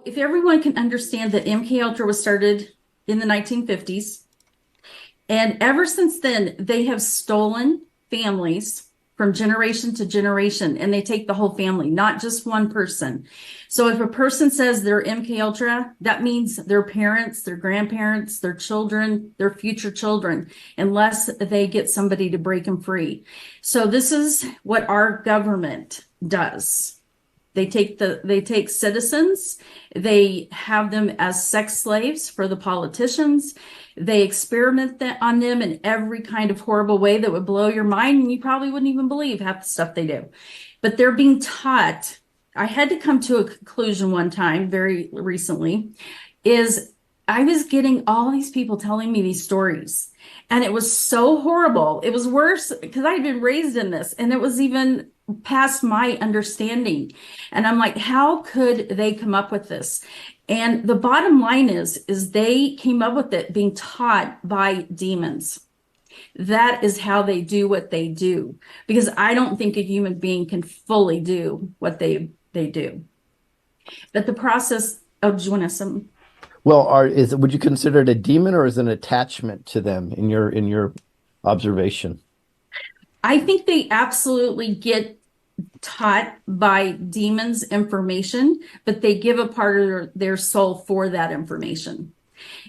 if everyone can understand that MK Ultra was started in the 1950s, and ever since then, they have stolen families from generation to generation, and they take the whole family, not just one person. So if a person says they're MK Ultra, that means their parents, their grandparents, their children, their future children, unless they get somebody to break them free. So this is what our government does. They take citizens, they have them as sex slaves for the politicians. They experiment on them in every kind of horrible way that would blow your mind, and you probably wouldn't even believe half the stuff they do. But they're being taught. I had to come to a conclusion one time, very recently, is I was getting all these people telling me these stories, and it was so horrible. It was worse because I had been raised in this, and it was even past my understanding. And I'm like, how could they come up with this? And the bottom line is they came up with it being taught by demons. That is how they do what they do, because I don't think a human being can fully do what they do. But the process of, do you want to some? Well, would you consider it a demon, or is it an attachment to them in your observation? I think they absolutely get taught by demons information, but they give a part of their soul for that information.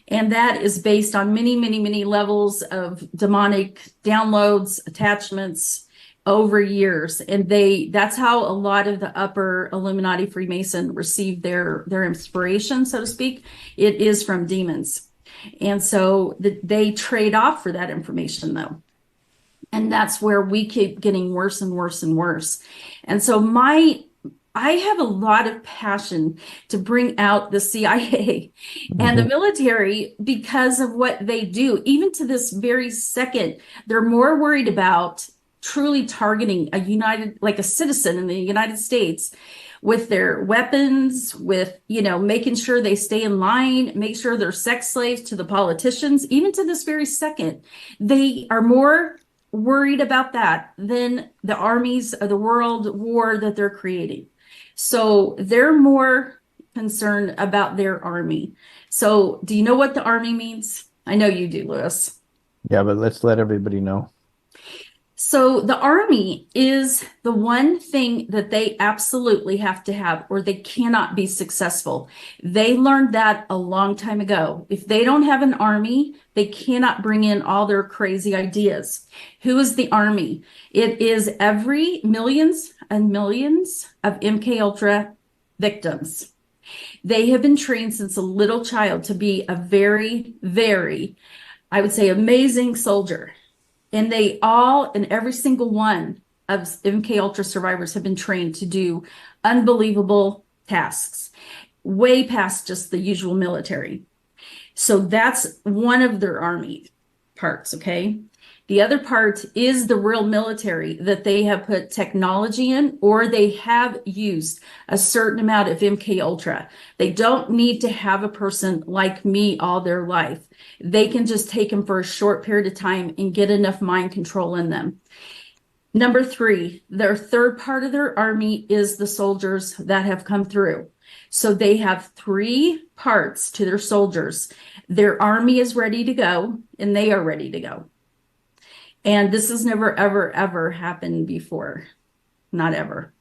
And that is based on many, many, many levels of demonic downloads, attachments over years. And that's how a lot of the upper Illuminati Freemason receive their inspiration, so to speak. It is from demons. And so they trade off for that information, though. And that's where we keep getting worse and worse and worse. And so I have a lot of passion to bring out the CIA and the military because of what they do. Even to this very second, they're more worried about truly targeting a citizen in the United States with their weapons, with, making sure they stay in line, make sure they're sex slaves to the politicians. Even to this very second, they are more worried about that than the armies of the world war that they're creating. So they're more concerned about their army. So do you know what the army means? I know you do, Lewis. Yeah, but let's let everybody know. So the army is the one thing that they absolutely have to have, or they cannot be successful. They learned that a long time ago. If they don't have an army, they cannot bring in all their crazy ideas. Who is the army? It is every millions and millions of MK Ultra victims. They have been trained since a little child to be a very, very, I would say, amazing soldier. And they all, and every single one of MK Ultra survivors have been trained to do unbelievable tasks, way past just the usual military. So that's one of their army parts, okay? The other part is the real military that they have put technology in, or they have used a certain amount of MK Ultra. They don't need to have a person like me all their life. They can just take them for a short period of time and get enough mind control in them. Number 3, their third part of their army is the soldiers that have come through. So they have 3 parts to their soldiers. Their army is ready to go, and they are ready to go. And this has never, ever, ever happened before. Not ever.